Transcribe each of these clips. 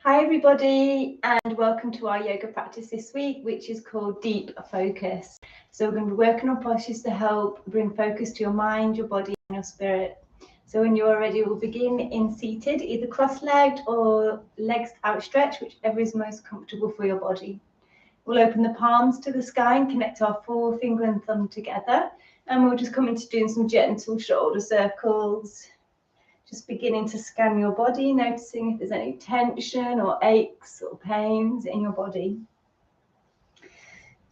Hi everybody, and welcome to our yoga practice this week, which is called Deep Focus. So we're going to be working on postures to help bring focus to your mind, your body and your spirit. So when you're ready, we'll begin in seated, either cross-legged or legs outstretched, whichever is most comfortable for your body. We'll open the palms to the sky and connect our forefinger and thumb together, and we'll just come into doing some gentle shoulder circles. Just beginning to scan your body, noticing if there's any tension or aches or pains in your body.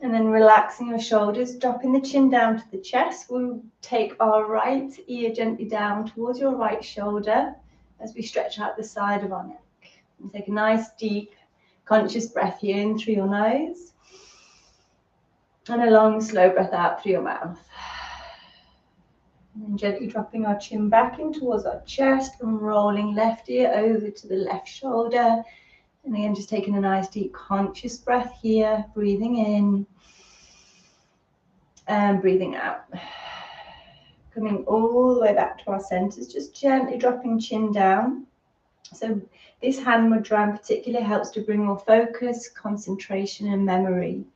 And then relaxing your shoulders, dropping the chin down to the chest. We'll take our right ear gently down towards your right shoulder as we stretch out the side of our neck. And take a nice deep conscious breath here in through your nose. And a long slow breath out through your mouth. And then gently dropping our chin back in towards our chest and rolling left ear over to the left shoulder. And again, just taking a nice deep conscious breath here, breathing in and breathing out. Coming all the way back to our centers, just gently dropping chin down. So this hand mudra in particular helps to bring more focus, concentration and memory.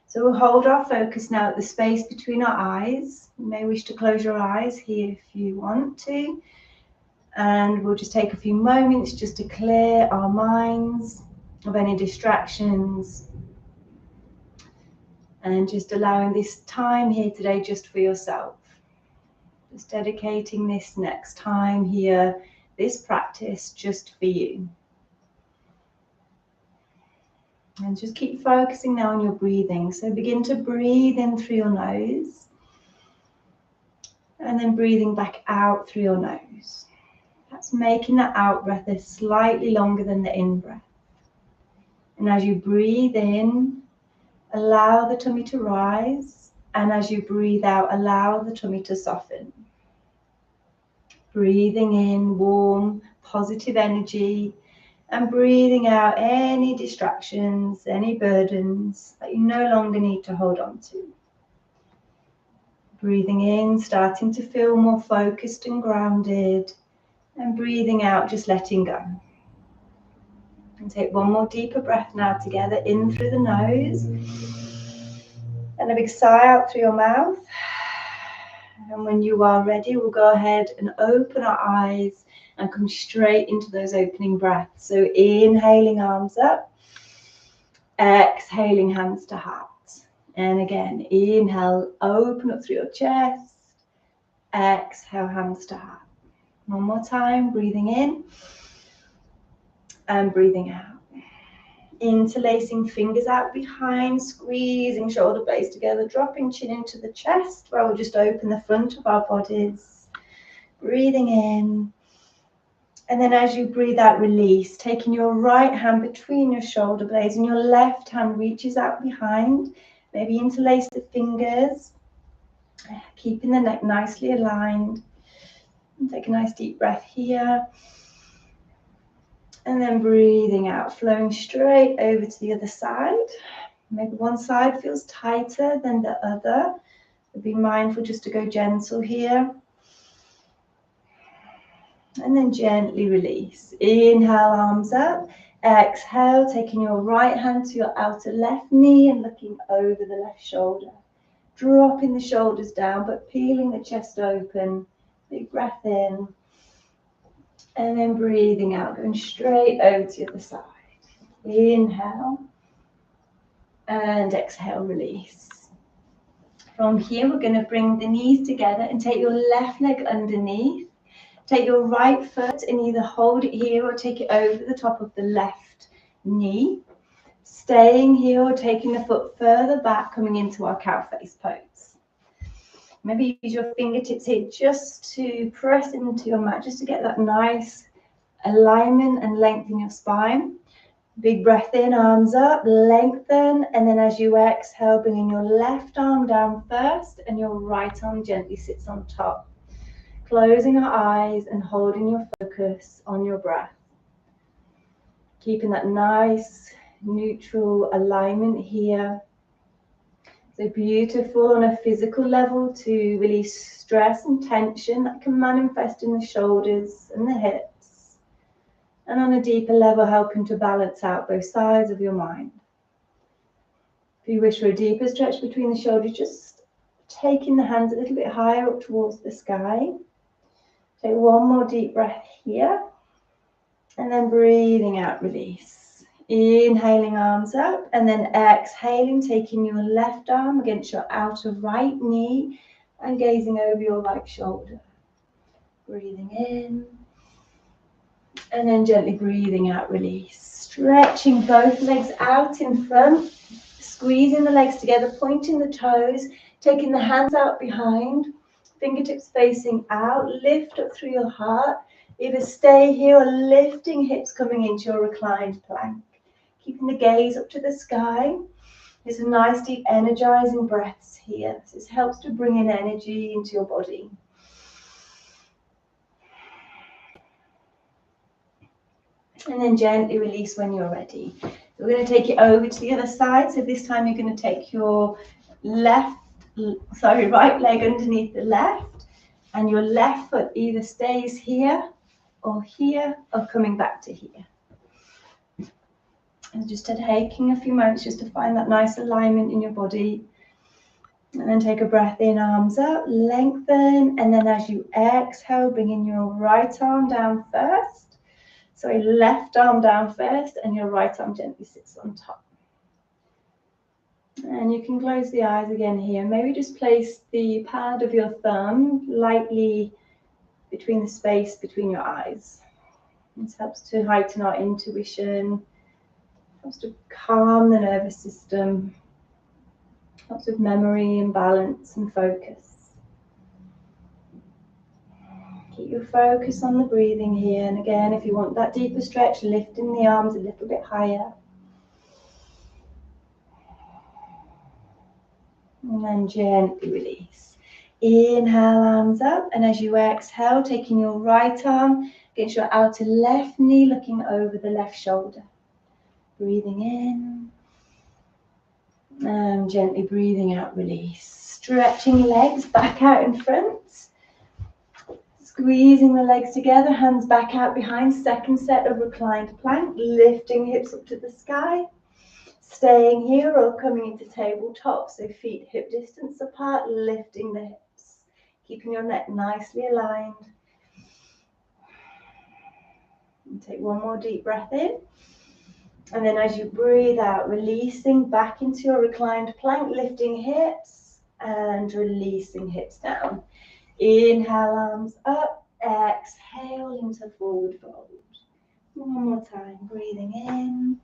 So we'll hold our focus now at the space between our eyes. You may wish to close your eyes here if you want to. And we'll just take a few moments just to clear our minds of any distractions. And just allowing this time here today just for yourself. Just dedicating this next time here, this practice just for you. And just keep focusing now on your breathing. So begin to breathe in through your nose. And then breathing back out through your nose. That's making that out breath slightly longer than the in breath. And as you breathe in, allow the tummy to rise. And as you breathe out, allow the tummy to soften. Breathing in warm, positive energy. And breathing out any distractions, any burdens that you no longer need to hold on to. Breathing in, starting to feel more focused and grounded. And breathing out, just letting go. And take one more deeper breath now together, in through the nose. And a big sigh out through your mouth. And when you are ready, we'll go ahead and open our eyes and come straight into those opening breaths. So inhaling, arms up. Exhaling, hands to heart. And again, inhale, open up through your chest. Exhale, hands to heart. One more time, breathing in and breathing out. Interlacing fingers out behind, squeezing shoulder blades together, dropping chin into the chest, where we'll just open the front of our bodies. Breathing in. And then as you breathe out, release, taking your right hand between your shoulder blades and your left hand reaches out behind. Maybe interlace the fingers, keeping the neck nicely aligned. And take a nice deep breath here. And then breathing out, flowing straight over to the other side. Maybe one side feels tighter than the other. So be mindful just to go gentle here. And then gently release. Inhale, arms up. Exhale, taking your right hand to your outer left knee and looking over the left shoulder. Dropping the shoulders down, but peeling the chest open. Big breath in. And then breathing out, going straight over to the other side. Inhale. And exhale, release. From here, we're going to bring the knees together and take your left leg underneath. Take your right foot and either hold it here or take it over the top of the left knee. Staying here or taking the foot further back, coming into our cow face pose. Maybe use your fingertips here just to press into your mat, just to get that nice alignment and length in your spine. Big breath in, arms up, lengthen, and then as you exhale, bringing your left arm down first and your right arm gently sits on top. Closing our eyes and holding your focus on your breath. Keeping that nice neutral alignment here. So beautiful on a physical level to release stress and tension that can manifest in the shoulders and the hips. And on a deeper level, helping to balance out both sides of your mind. If you wish for a deeper stretch between the shoulders, just taking the hands a little bit higher up towards the sky. Take one more deep breath here. And then breathing out, release. Inhaling, arms up, and then exhaling, taking your left arm against your outer right knee and gazing over your right shoulder. Breathing in, and then gently breathing out, release. Stretching both legs out in front, squeezing the legs together, pointing the toes, taking the hands out behind, fingertips facing out, lift up through your heart. Either stay here or lifting hips coming into your reclined plank. Keeping the gaze up to the sky. There's some nice deep energizing breaths here. This helps to bring in energy into your body. And then gently release when you're ready. We're going to take it over to the other side. So this time you're going to take your right leg underneath the left, and your left foot either stays here or coming back to here. And just taking a few moments just to find that nice alignment in your body. And then take a breath in, arms up, lengthen, and then as you exhale, bring in your right arm down first. Sorry, left arm down first, and your right arm gently sits on top. And you can close the eyes again here. Maybe just place the pad of your thumb lightly between the space between your eyes. This helps to heighten our intuition, helps to calm the nervous system, helps with memory and balance and focus. Keep your focus on the breathing here. And again, if you want that deeper stretch, lifting the arms a little bit higher. And then gently release. Inhale, arms up. And as you exhale, taking your right arm against your outer left knee, looking over the left shoulder. Breathing in. And gently breathing out, release. Stretching legs back out in front. Squeezing the legs together, hands back out behind. Second set of reclined plank, lifting hips up to the sky. Staying here or coming into tabletop, so feet hip distance apart, lifting the hips. Keeping your neck nicely aligned. And take one more deep breath in. And then as you breathe out, releasing back into your reclined plank, lifting hips and releasing hips down. Inhale, arms up. Exhale into forward fold. One more time, breathing in.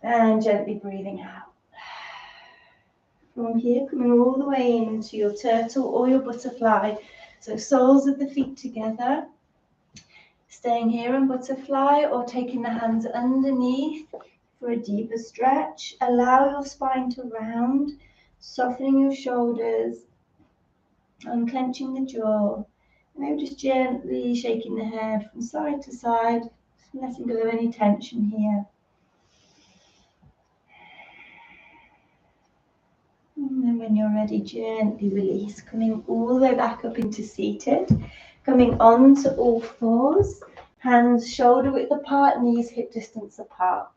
And gently breathing out. From here, coming all the way into your turtle or your butterfly. So soles of the feet together. Staying here in butterfly or taking the hands underneath for a deeper stretch. Allow your spine to round, softening your shoulders, unclenching the jaw. Maybe just gently shaking the head from side to side, letting go of any tension here. And then when you're ready, gently release, coming all the way back up into seated, coming onto all fours, hands shoulder width apart, knees hip distance apart.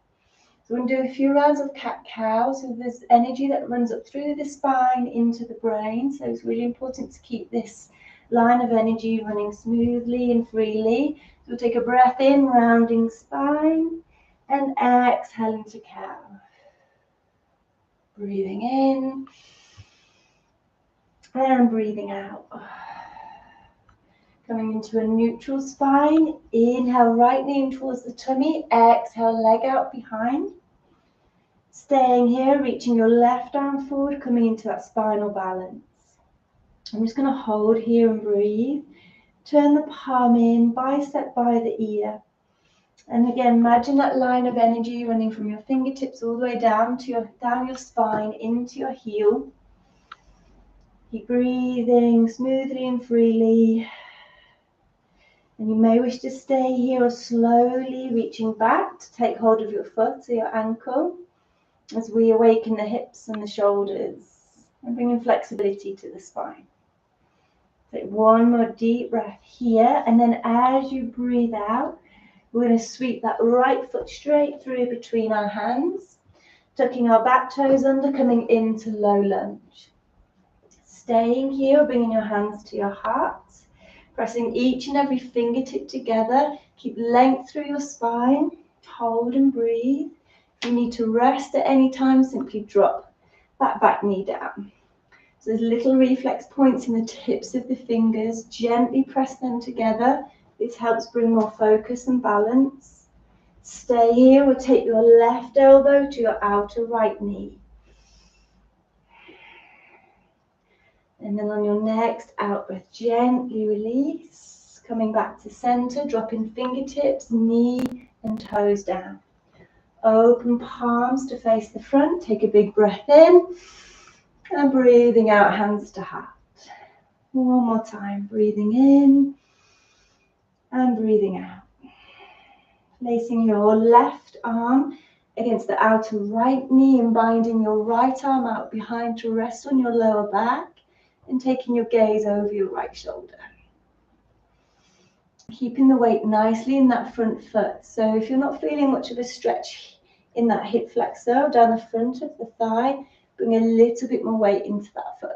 So we're going to do a few rounds of cat-cow. So there's energy that runs up through the spine into the brain. So it's really important to keep this line of energy running smoothly and freely. So we'll take a breath in, rounding spine, and exhaling to cow. Breathing in and breathing out. Coming into a neutral spine. Inhale, right knee in towards the tummy. Exhale, leg out behind. Staying here, reaching your left arm forward, coming into that spinal balance. I'm just going to hold here and breathe. Turn the palm in, bicep by the ear. And again, imagine that line of energy running from your fingertips all the way down your spine into your heel. Keep breathing smoothly and freely. And you may wish to stay here or slowly reaching back to take hold of your foot or your ankle. as we awaken the hips and the shoulders and bringing flexibility to the spine. Take one more deep breath here, and then as you breathe out, we're going to sweep that right foot straight through between our hands, tucking our back toes under, coming into low lunge. Staying here, bringing your hands to your heart, pressing each and every fingertip together. Keep length through your spine. Hold and breathe. If you need to rest at any time, simply drop that back knee down. So there's little reflex points in the tips of the fingers. Gently press them together. This helps bring more focus and balance. Stay here. We'll take your left elbow to your outer right knee. And then on your next out breath, gently release. Coming back to center, dropping fingertips, knee and toes down. Open palms to face the front. Take a big breath in. And breathing out, hands to heart. One more time, breathing in and breathing out. Placing your left arm against the outer right knee and binding your right arm out behind to rest on your lower back and taking your gaze over your right shoulder. Keeping the weight nicely in that front foot. So if you're not feeling much of a stretch in that hip flexor down the front of the thigh, bring a little bit more weight into that foot.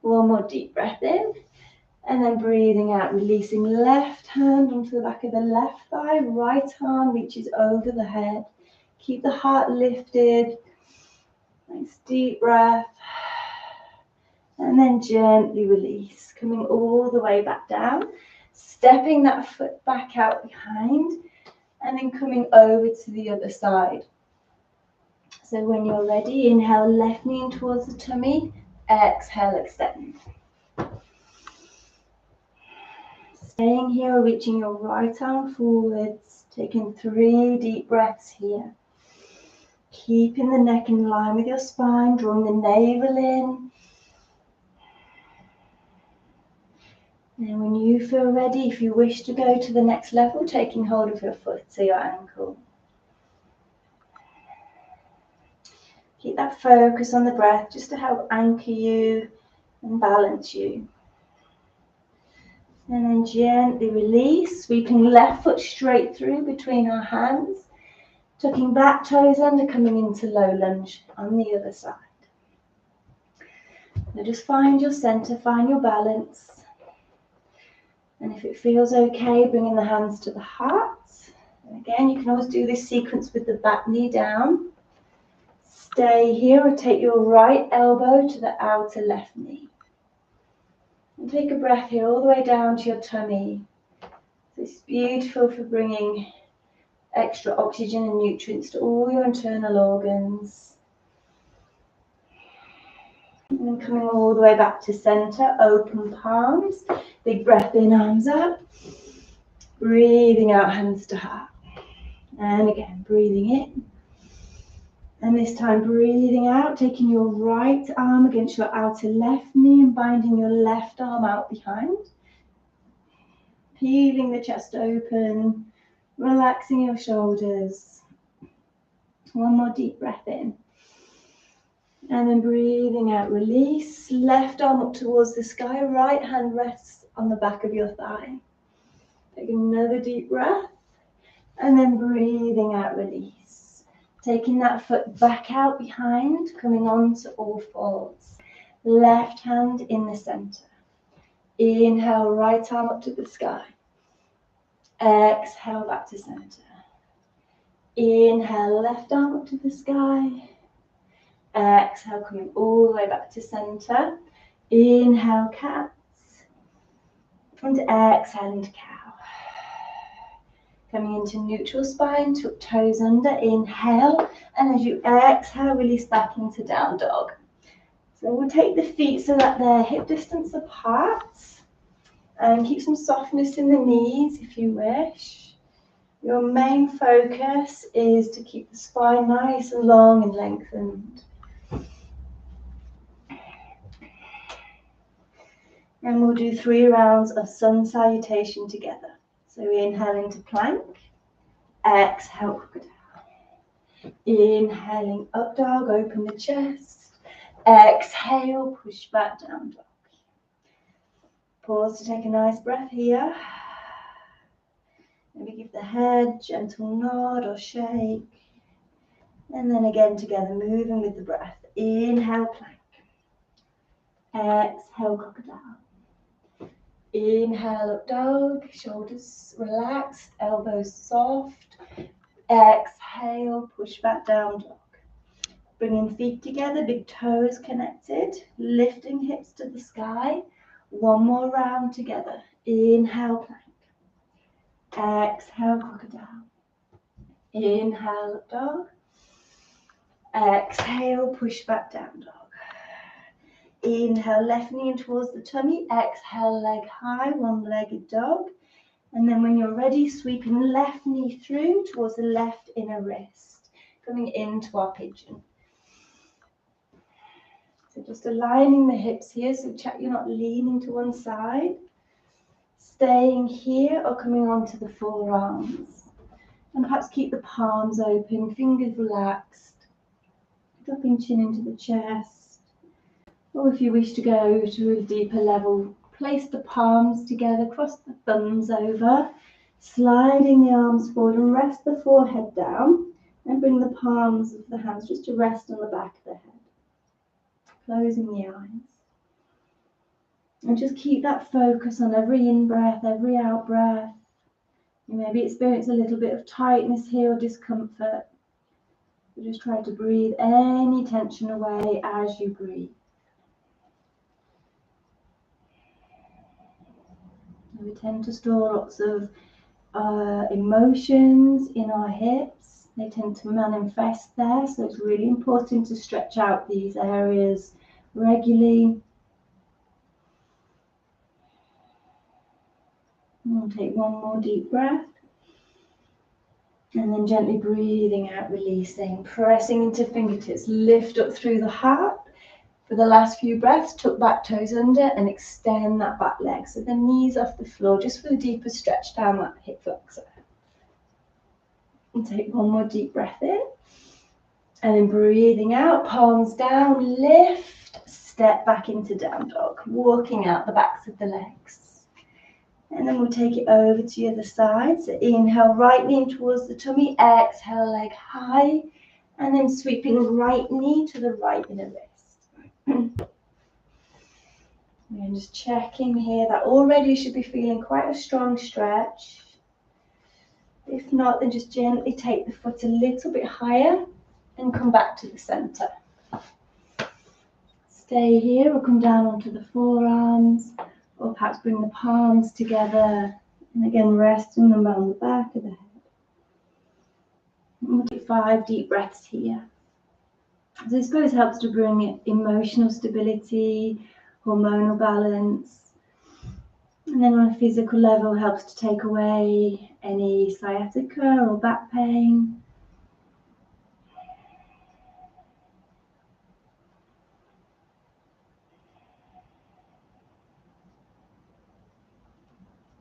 One more deep breath in, and then breathing out, releasing left hand onto the back of the left thigh, right arm reaches over the head. Keep the heart lifted. Nice deep breath. And then gently release, coming all the way back down, stepping that foot back out behind, and then coming over to the other side. So when you're ready, inhale, left knee in towards the tummy. Exhale, extend. Staying here, reaching your right arm forwards, taking 3 deep breaths here. Keeping the neck in line with your spine, drawing the navel in. And when you feel ready, if you wish to go to the next level, taking hold of your foot to your ankle. Keep that focus on the breath just to help anchor you and balance you. And then gently release, sweeping left foot straight through between our hands, tucking back toes under, coming into low lunge on the other side. Now just find your center, find your balance. And if it feels okay, bringing the hands to the heart. And again, you can always do this sequence with the back knee down. Stay here or take your right elbow to the outer left knee. And take a breath here all the way down to your tummy. It's beautiful for bringing extra oxygen and nutrients to all your internal organs. And then coming all the way back to center, open palms. Big breath in, arms up. Breathing out, hands to heart. And again, breathing in. And this time breathing out, taking your right arm against your outer left knee and binding your left arm out behind. Peeling the chest open, relaxing your shoulders. One more deep breath in. And then breathing out, release. Left arm up towards the sky, right hand rests on the back of your thigh. Take another deep breath. And then breathing out, release. Taking that foot back out behind, coming on to all fours. Left hand in the center. Inhale, right arm up to the sky. Exhale, back to center. Inhale, left arm up to the sky. Exhale, coming all the way back to center. Inhale, cats. And exhale into cow. Coming into neutral spine, tuck toes under, inhale. And as you exhale, release back into down dog. So we'll take the feet so that they're hip distance apart. And keep some softness in the knees if you wish. Your main focus is to keep the spine nice and long and lengthened. And we'll do 3 rounds of sun salutation together. So we inhale into plank, exhale, crocodile. Inhaling up dog, open the chest. Exhale, push back down dog. Pause to take a nice breath here. Maybe give the head gentle nod or shake. And then again together, moving with the breath. Inhale, plank. Exhale, crocodile. Inhale, up dog, shoulders relaxed, elbows soft. Exhale, push back down dog. Bringing feet together, big toes connected, lifting hips to the sky. One more round together. Inhale, plank. Exhale, crocodile. Inhale, up dog. Exhale, push back down dog. Inhale, left knee in towards the tummy. Exhale, leg high, one-legged dog. And then when you're ready, sweeping left knee through towards the left inner wrist, coming into our pigeon. So just aligning the hips here, so check you're not leaning to one side. Staying here or coming onto the forearms. And perhaps keep the palms open, fingers relaxed. Dropping chin into the chest. Or if you wish to go to a deeper level, place the palms together, cross the thumbs over, sliding the arms forward and rest the forehead down. And bring the palms of the hands just to rest on the back of the head. Closing the eyes. And just keep that focus on every in-breath, every out-breath. You maybe experience a little bit of tightness here or discomfort. You just try to breathe any tension away as you breathe. We tend to store lots of emotions in our hips. They tend to manifest there, so it's really important to stretch out these areas regularly. We'll take one more deep breath. And then gently breathing out, releasing, pressing into fingertips, lift up through the heart. For the last few breaths, tuck back toes under and extend that back leg. So the knees off the floor, just for the deeper stretch down that hip flexor. And take one more deep breath in. And then breathing out, palms down, lift, step back into down dog, walking out the backs of the legs. And then we'll take it over to the other side. So inhale, right knee towards the tummy, exhale, leg high. And then sweeping right knee to the right inner wrist. And just checking here that already you should be feeling quite a strong stretch. If not, then just gently take the foot a little bit higher and come back to the center. Stay here or come down onto the forearms, or perhaps bring the palms together and again resting them on the back of the head. And we'll take 5 deep breaths here. So this pose helps to bring emotional stability, hormonal balance, and then on a physical level helps to take away any sciatica or back pain.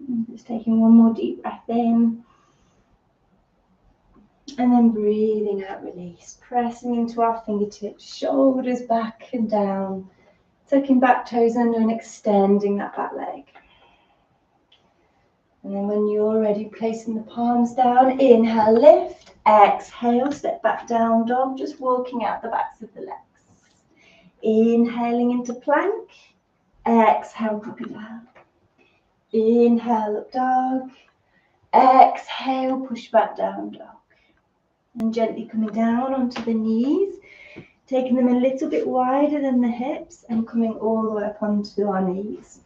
And just taking one more deep breath in. And then breathing out, release, pressing into our fingertips, shoulders back and down, tucking back toes under and extending that back leg. And then when you're ready, placing the palms down, inhale, lift, exhale, step back down dog, just walking out the backs of the legs. Inhaling into plank, exhale, crocodile. Inhale, up dog, exhale, push back down dog. And gently coming down onto the knees, taking them a little bit wider than the hips and coming all the way up onto our knees.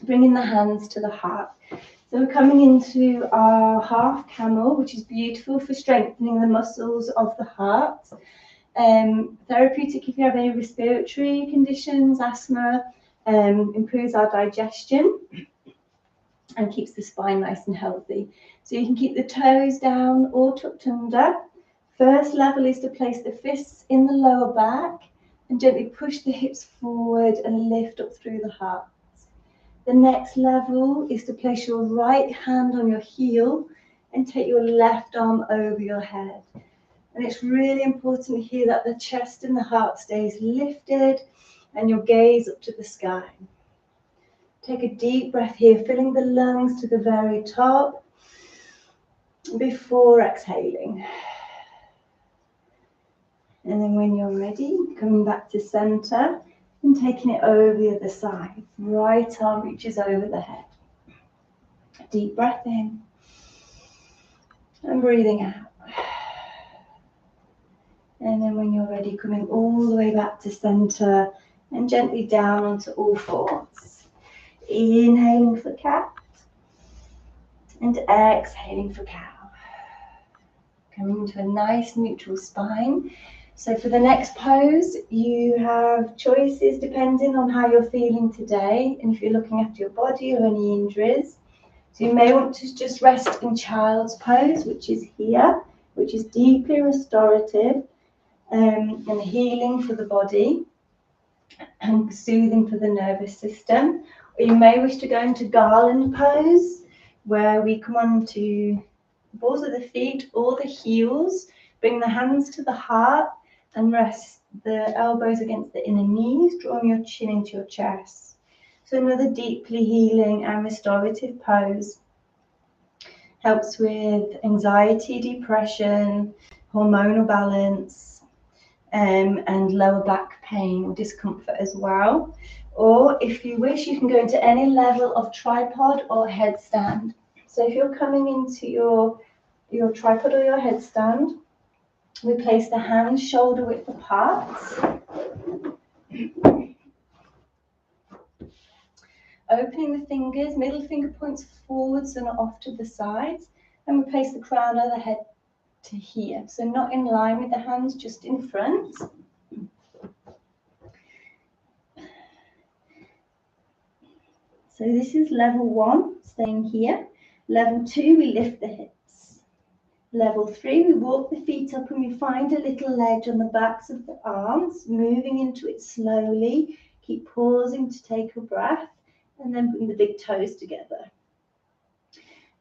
Bringing the hands to the heart. So we're coming into our half camel, which is beautiful for strengthening the muscles of the heart. Therapeutic if you have any respiratory conditions, asthma, improves our digestion and keeps the spine nice and healthy. So you can keep the toes down or tucked under. First level is to place the fists in the lower back and gently push the hips forward and lift up through the heart. The next level is to place your right hand on your heel and take your left arm over your head. And it's really important here that the chest and the heart stays lifted and your gaze up to the sky. Take a deep breath here, filling the lungs to the very top before exhaling. And then when you're ready, coming back to center and taking it over the other side. Right arm reaches over the head. Deep breath in and breathing out. And then when you're ready, coming all the way back to center and gently down onto all fours. Inhaling for cat and exhaling for cow. Coming into a nice neutral spine. So for the next pose, you have choices depending on how you're feeling today and if you're looking after your body or any injuries. So you may want to just rest in child's pose, which is here, which is deeply restorative and healing for the body and soothing for the nervous system. Or you may wish to go into garland pose, where we come on to the balls of the feet or the heels, bring the hands to the heart and rest the elbows against the inner knees, drawing your chin into your chest. So another deeply healing and restorative pose. Helps with anxiety, depression, hormonal balance, and lower back pain or discomfort as well. Or if you wish, you can go into any level of tripod or headstand. So if you're coming into your tripod or your headstand, we place the hands shoulder width apart. Opening the fingers, middle finger points forwards and off to the sides. And we place the crown of the head to here. So not in line with the hands, just in front. So this is level 1, staying here. Level 2, we lift the hips. Level 3, we walk the feet up and we find a little ledge on the backs of the arms, moving into it slowly. Keep pausing to take a breath and then bring the big toes together.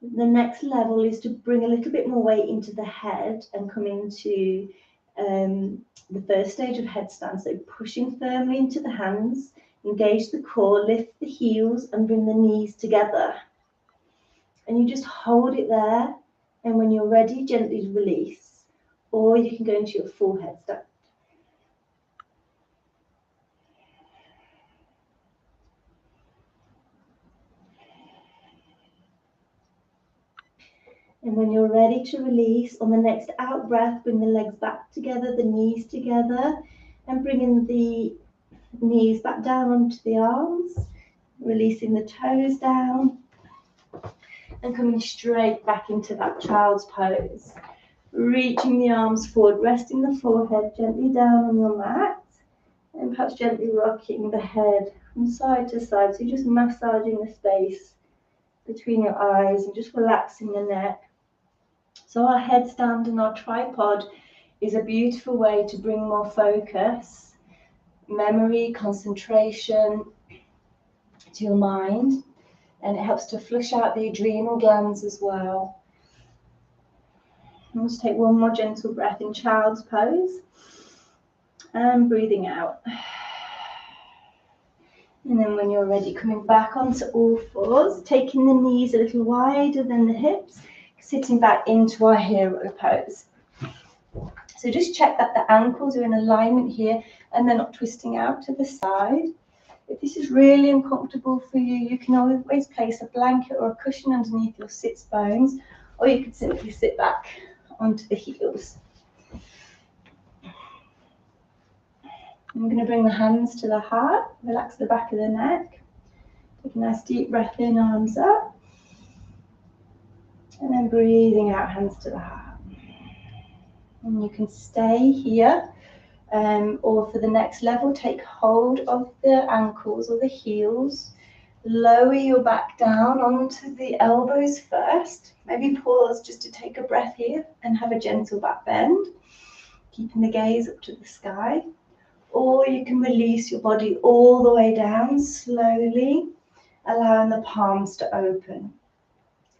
The next level is to bring a little bit more weight into the head and come into the first stage of headstand. So pushing firmly into the hands, engage the core, lift the heels and bring the knees together. And you just hold it there. And when you're ready, gently release. Or you can go into your full headstand. And when you're ready to release, on the next out breath, bring the legs back together, the knees together, and bringing the knees back down onto the arms, releasing the toes down, and coming straight back into that child's pose. Reaching the arms forward, resting the forehead gently down on your mat, and perhaps gently rocking the head from side to side. So you're just massaging the space between your eyes and just relaxing the neck. So our headstand and our tripod is a beautiful way to bring more focus, memory, concentration to your mind, and it helps to flush out the adrenal glands as well. Let's take one more gentle breath in child's pose and breathing out. And then when you're ready, coming back onto all fours, taking the knees a little wider than the hips, sitting back into our hero pose. So just check that the ankles are in alignment here and they're not twisting out to the side. If this is really uncomfortable for you, you can always place a blanket or a cushion underneath your sits bones, or you could simply sit back onto the heels. I'm going to bring the hands to the heart, relax the back of the neck. Take a nice deep breath in, arms up. And then breathing out, hands to the heart. And you can stay here, or for the next level, take hold of the ankles or the heels. Lower your back down onto the elbows first. Maybe pause just to take a breath here and have a gentle back bend, keeping the gaze up to the sky. Or you can release your body all the way down slowly, allowing the palms to open.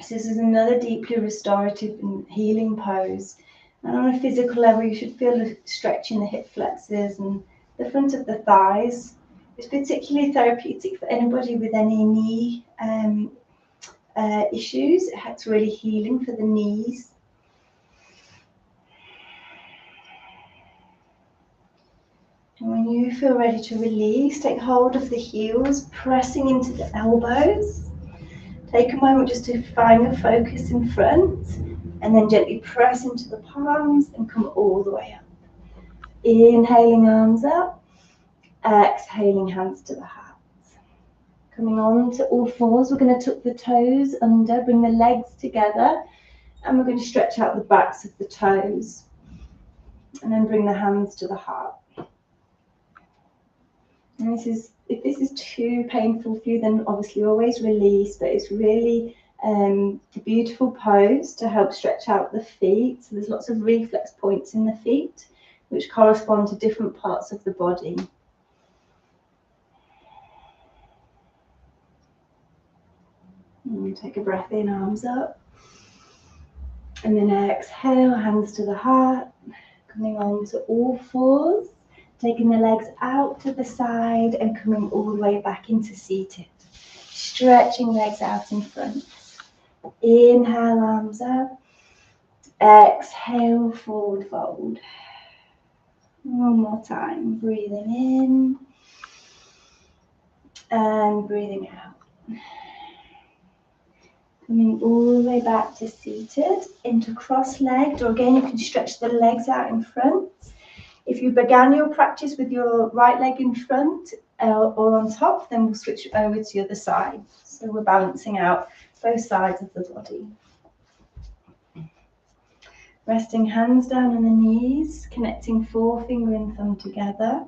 So this is another deeply restorative and healing pose. And on a physical level, you should feel a stretch in the hip flexors and the front of the thighs. It's particularly therapeutic for anybody with any knee issues. It's really healing for the knees. And when you feel ready to release, take hold of the heels, pressing into the elbows. Take a moment just to find your focus in front, and then gently press into the palms and come all the way up. Inhaling, arms up. Exhaling, hands to the heart. Coming on to all fours, we're going to tuck the toes under, bring the legs together, and we're going to stretch out the backs of the toes. And then bring the hands to the heart. And if this is too painful for you, then obviously always release, but it's really a beautiful pose to help stretch out the feet. So there's lots of reflex points in the feet, which correspond to different parts of the body. And take a breath in, arms up. And then exhale, hands to the heart. Coming on to all fours. Taking the legs out to the side and coming all the way back into seated. Stretching legs out in front. Inhale, arms up. Exhale, forward fold. One more time. Breathing in. And breathing out. Coming all the way back to seated, into cross-legged, or again you can stretch the legs out in front. If you began your practice with your right leg in front or on top, then we'll switch over to the other side. So we're balancing out both sides of the body. Resting hands down on the knees, connecting forefinger and thumb together.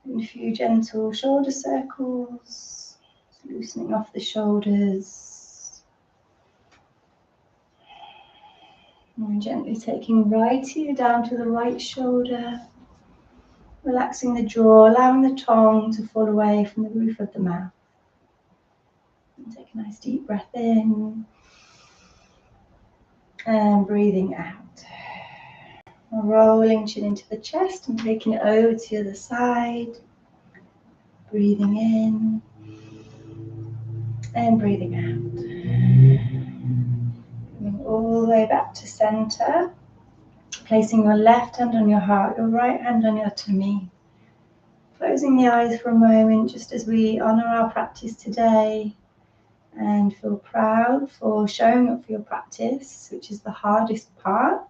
And a few gentle shoulder circles, loosening off the shoulders. And gently taking right ear down to the right shoulder. Relaxing the jaw, allowing the tongue to fall away from the roof of the mouth. And take a nice deep breath in. And breathing out. Rolling chin into the chest and taking it over to the other side. Breathing in. And breathing out. Coming all the way back to center. Placing your left hand on your heart, your right hand on your tummy. Closing the eyes for a moment just as we honor our practice today and feel proud for showing up for your practice, which is the hardest part.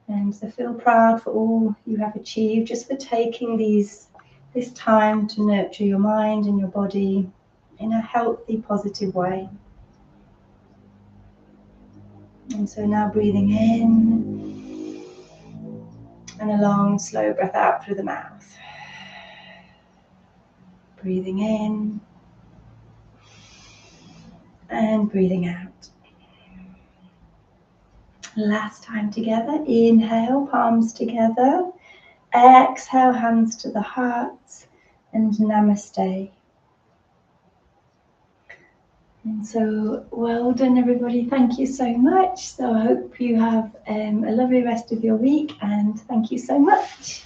And so feel proud for all you have achieved, just for taking this time to nurture your mind and your body in a healthy, positive way. And so now breathing in and a long, slow breath out through the mouth. Breathing in and breathing out. Last time together. Inhale, palms together. Exhale, hands to the heart. And namaste. And so, well done everybody. Thank you so much. So I hope you have a lovely rest of your week, and thank you so much.